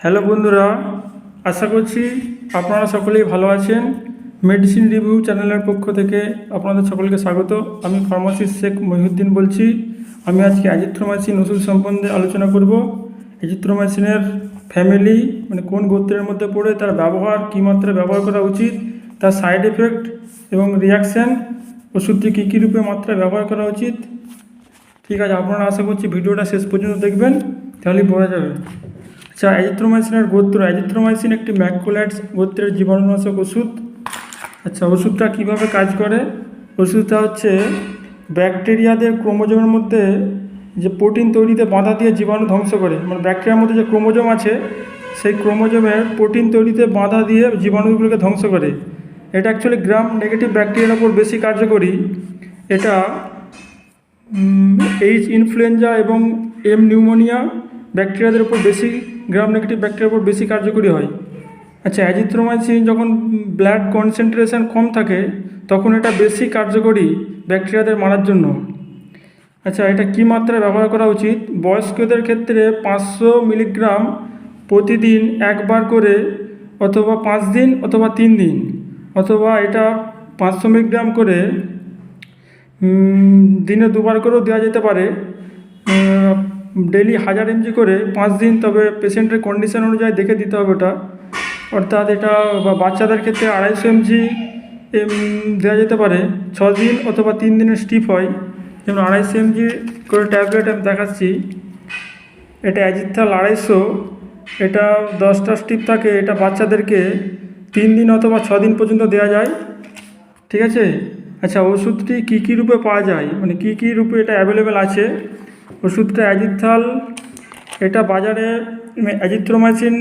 Hello বন্ধুরা, আশা করছি আপনারা সকলেই ভালো আছেন। মেডিসিন রিভিউ চ্যানেলের পক্ষ থেকে আপনাদের সকলকে স্বাগত। আমি ফার্মাসিস্ট শেখ মহিউদ্দিন বলছি। আমি আজকে অ্যাজিথ্রোমাইসিন ওষুধ সম্বন্ধে আলোচনা করব। অ্যাজিথ্রোমাইসিনের ফ্যামিলি মানে কোন গোত্রের মধ্যে পড়ে, তার ব্যবহার কী মাত্রায় ব্যবহার করা উচিত, তার সাইড এফেক্ট এবং রিয়াকশান, ওষুধটি কী কী রূপে মাত্রায় ব্যবহার করা উচিত। ঠিক আছে, আপনারা আশা করছি ভিডিওটা শেষ পর্যন্ত দেখবেন, তাহলেই বোঝা যাবে। আচ্ছা, অ্যাজিথ্রোমাইসিনের গোত্র। অ্যাজিথ্রোমাইসিন একটি ম্যাকুলাইটস গোত্রের জীবাণুনাশক ওষুধ। আচ্ছা, ওষুধটা কীভাবে কাজ করে? ওষুধটা হচ্ছে ব্যাকটেরিয়াদের ক্রোমোজোমের মধ্যে যে প্রোটিন তৈরিতে বাধা দিয়ে জীবাণু ধ্বংস করে। মানে ব্যাকটেরিয়ার মধ্যে যে ক্রোমোজোম আছে, সেই ক্রোমোজোমের প্রোটিন তৈরিতে বাধা দিয়ে জীবাণুগুলোকে ধ্বংস করে। এটা অ্যাকচুয়ালি গ্রাম নেগেটিভ ব্যাকটেরিয়ার ওপর বেশি কার্যকরী। এটা এইচ ইনফ্লুয়েঞ্জা এবং এম নিউমোনিয়া ব্যাকটেরিয়াদের উপর বেশি, গ্রাম নেগেটিভ ব্যাকটেরিয়ার উপর বেশি কার্যকরী হয়। আচ্ছা, অ্যাজিথ্রোমাইসিন যখন ব্লাড কনসেন্ট্রেশন কম থাকে তখন এটা বেশি কার্যকরী ব্যাকটেরিয়াদের মারার জন্য। আচ্ছা, এটা কী মাত্রায় ব্যবহার করা উচিত? বয়স্কদের ক্ষেত্রে 500 মিলিগ্রাম প্রতিদিন একবার করে, অথবা 5 দিন অথবা 3 দিন, অথবা এটা 500 মিলিগ্রাম করে দিনে 2বার করেও দেওয়া যেতে পারে। ডেলি 1000 mg করে 5 দিন, তবে পেশেন্টের কন্ডিশন অনুযায়ী দেখে দিতে হবে ওটা। অর্থাৎ এটা বাচ্চাদের ক্ষেত্রে 250 mg দেওয়া যেতে পারে 6 দিন অথবা 3 দিনের স্টিপ হয়। যেমন 250 mg করে ট্যাবলেট আমি দেখাচ্ছি। এটা অ্যাজিথ্রাল 250, এটা 10টা স্টিপ থাকে। এটা বাচ্চাদেরকে 3 দিন অথবা 6 দিন পর্যন্ত দেওয়া যায়। ঠিক আছে। আচ্ছা, ওষুধটি কী কী রূপে পাওয়া যায়, মানে কী কী রূপে এটা অ্যাভেলেবেল আছে? ওষুধটা অ্যাজিথ্রাল, এটা বাজারে অ্যাজিথ্রোমাইসিন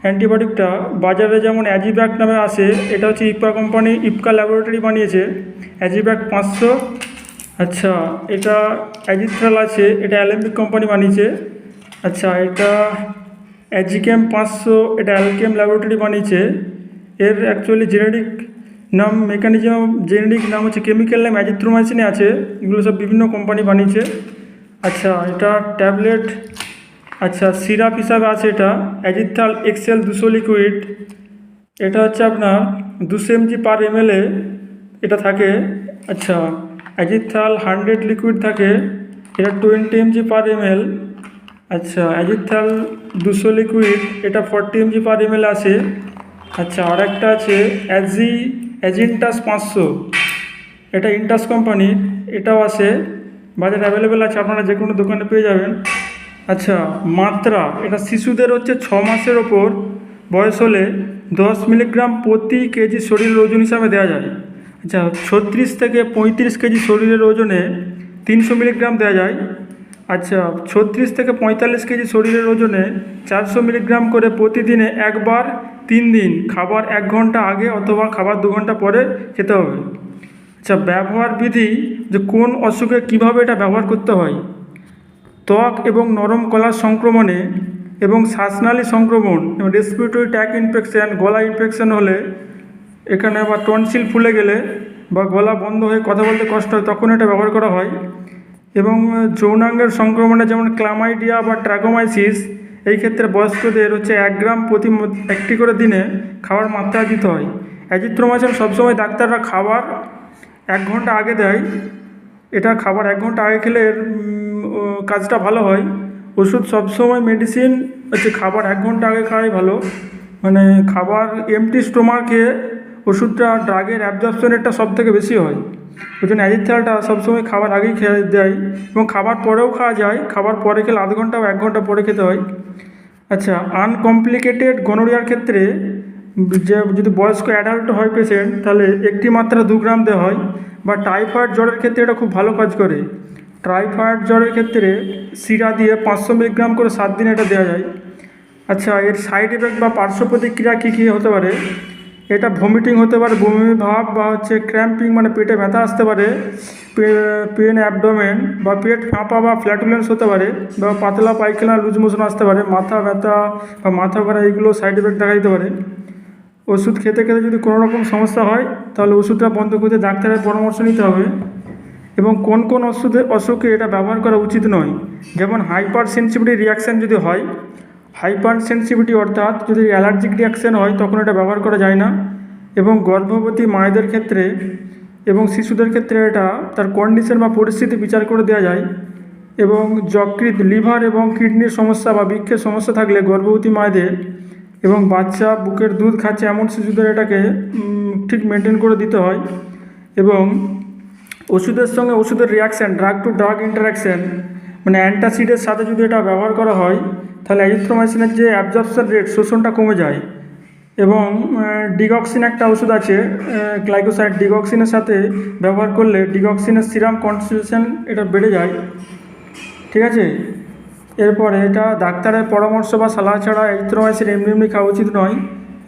অ্যান্টিবায়োটিকটা বাজারে যেমন অ্যাজিব্যাক নামে আসে, এটা হচ্ছে ইপকা কোম্পানি, ইপকা ল্যাবরেটরি বানিয়েছে। অ্যাজিব্যাক 500। আচ্ছা, এটা অ্যাজিথ্রাল আছে, এটা অ্যালেম্বিক কোম্পানি বানিয়েছে। আচ্ছা, এটা অ্যাজিকেম 500, এটা অ্যালকেম ল্যাবরেটরি বানিয়েছে। এর অ্যাকচুয়ালি জেনেরিক নাম, মেকানিজম জেনেরিক নাম হচ্ছে, কেমিক্যাল নাম অ্যাজিথ্রোমাইসিনে আছে। এগুলো সব বিভিন্ন কোম্পানি বানিয়েছে। আচ্ছা, এটা ট্যাবলেট, আচ্ছা সিরাপ হিসাবে আছে। এটা অ্যাজিথ্রাল এক্সেল 200 লিকুইড, এটা হচ্ছে আপনার 200 mg পার ml এটা থাকে। আচ্ছা, অ্যাজিথ্রাল 100 লিকুইড থাকে, এটা 20 mg পার ml। আচ্ছা, অ্যাজিথ্রাল 200 লিকুইড, এটা 40 mg পার ml আছে। আচ্ছা, আর একটা আছে অ্যাজিনটাস 500, এটা ইন্টাস কোম্পানির, এটাও আছে, বাজারে অ্যাভেলেবেল আছে, আপনারা যে কোনো দোকানে পেয়ে যাবেন। আচ্ছা, মাত্রা, এটা শিশুদের হচ্ছে 6 মাসের ওপর বয়স হলে 10 মিলিগ্রাম প্রতি কেজি শরীরের ওজন হিসাবে দেওয়া যায়। আচ্ছা, 36 থেকে 35 কেজি শরীরের ওজনে 300 মিলিগ্রাম দেওয়া যায়। আচ্ছা, 36 থেকে 45 কেজি শরীরের ওজনে 400 মিলিগ্রাম করে প্রতিদিনে একবার 3 দিন, খাবার 1 ঘন্টা আগে অথবা খাবার 2 ঘন্টা পরে খেতে হবে। আচ্ছা, ব্যবহার বিধি, যে কোন অসুখে কিভাবে এটা ব্যবহার করতে হয়। ত্বক এবং নরম কলার সংক্রমণে এবং শ্বাসনালী সংক্রমণ এবং রেসপিরেটরি ট্র্যাক্ট ইনফেকশান, গলা ইনফেকশান হলে, এখানে বা টনসিল ফুলে গেলে বা গলা বন্ধ হয়ে কথা বলতে কষ্ট হয়, তখন এটা ব্যবহার করা হয়। এবং যৌনাঙ্গের সংক্রমণে, যেমন ক্লামাইডিয়া বা ট্র্যাকোমাইসিস, এই ক্ষেত্রে বয়স্কদের হচ্ছে 1 গ্রাম প্রতি একটি করে দিনে খাবার মাত্রা দিতে হয়। অ্যাজিথ্রোমাইসিন সবসময় ডাক্তাররা খাবার 1 ঘন্টা আগে দেয়। এটা খাবার 1 ঘন্টা আগে খেলে এর কাজটা ভালো হয়। ওষুধ সবসময় মেডিসিন হচ্ছে খাবার 1 ঘন্টা আগে খাওয়াই ভালো। মানে খাবার এমটি স্টোমাকে ওষুধটা ড্রাগের অ্যাবজর্পশনেরটা সব থেকে বেশি হয়। ওই জন্য অ্যাজিথ্রালটা সবসময় খাবার আগেই খেয়ে দেয়, এবং খাবার পরেও খাওয়া যায়। খাবার পরে খেলে আধ ঘন্টা বা 1 ঘন্টা পরে খেতে হয়। আচ্ছা, আনকমপ্লিকেটেড গনোরিয়ার ক্ষেত্রে, যে যদি বয়স্ক অ্যাডাল্ট হয় পেশেন্ট, তাহলে একটি মাত্রা 2 গ্রাম দেওয়া হয়। বা টাইফয়েড জ্বরের ক্ষেত্রে এটা খুব ভালো কাজ করে। টাইফয়েড জ্বরের ক্ষেত্রে সিরা দিয়ে 500 মিলিগ্রাম করে 7 দিন এটা দেওয়া যায়। আচ্ছা, এর সাইড এফেক্ট বা পার্শ্ব প্রতিক্রিয়া কী কী হতে পারে? এটা ভমিটিং হতে পারে, বমি ভাব, বা হচ্ছে ক্র্যাম্পিং, মানে পেটে ব্যথা আসতে পারে, পেন অ্যাবডোমেন বা পেট ফাঁপা বা ফ্ল্যাটুলেন্স হতে পারে, বা পাতলা পায়খানা, লুজ মোশন আসতে পারে, মাথা ব্যথা বা মাথা ঘোরা, এইগুলো সাইড এফেক্ট দেখা দিতে পারে। ওষুধ খেতে খেতে যদি কোনো রকম সমস্যা হয়, তাহলে ওষুধটা বন্ধ করতে ডাক্তারের পরামর্শ নিতে হবে। এবং কোন কোন অসুখে এটা ব্যবহার করা উচিত নয়, যেমন হাইপার সেন্সিটিভিটি রিয়াকশান যদি হয়, হাইপার সেন্সিটিভিটি অর্থাৎ যদি অ্যালার্জিক রিয়াকশান হয় তখন এটা ব্যবহার করা যায় না। এবং গর্ভবতী মায়েদের ক্ষেত্রে এবং শিশুদের ক্ষেত্রে এটা তার কন্ডিশন বা পরিস্থিতি বিচার করে দেওয়া যায়। এবং যকৃৎ, লিভার এবং কিডনির সমস্যা বা বৃক্কের সমস্যা থাকলে গর্ভবতী মায়েদের এবং বাচ্চা বুকের দুধ খাচ্ছে এমন শিশুদের এটাকে ঠিক মেনটেন করে দিতে হয়। এবং ওষুধের সঙ্গে ওষুধের reaction, drug to drug interaction, মানে অ্যান্টাসিডের সাথে যদি এটা ব্যবহার করা হয় তাহলে অ্যাজিথ্রোমাইসিনের যে অ্যাবজর্পশন রেট, শোষণটা কমে যায়। এবং ডিগক্সিন একটা ওষুধ আছে, গ্লাইকোসাইড, ডিগক্সিনের সাথে ব্যবহার করলে ডিগক্সিনের সিরাম কনসেন্ট্রেশন এটা বেড়ে যায়। ঠিক আছে। এরপরে এটা ডাক্তারের পরামর্শ বা সালাহ ছাড়া অ্যাজিথ্রোমাইসিন এমনি এমনি খাওয়া উচিত নয়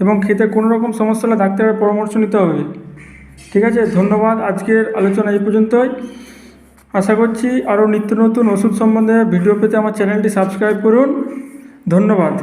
এবং খেতে কোনো রকম সমস্যা হলে ডাক্তারের পরামর্শ নিতে হবে। ঠিক আছে, ধন্যবাদ। আজকের আলোচনা এই পর্যন্তই। আশা করছি আরও নিত্য নতুন ওষুধ সম্বন্ধে ভিডিও পেতে আমার চ্যানেলটি সাবস্ক্রাইব করুন। ধন্যবাদ।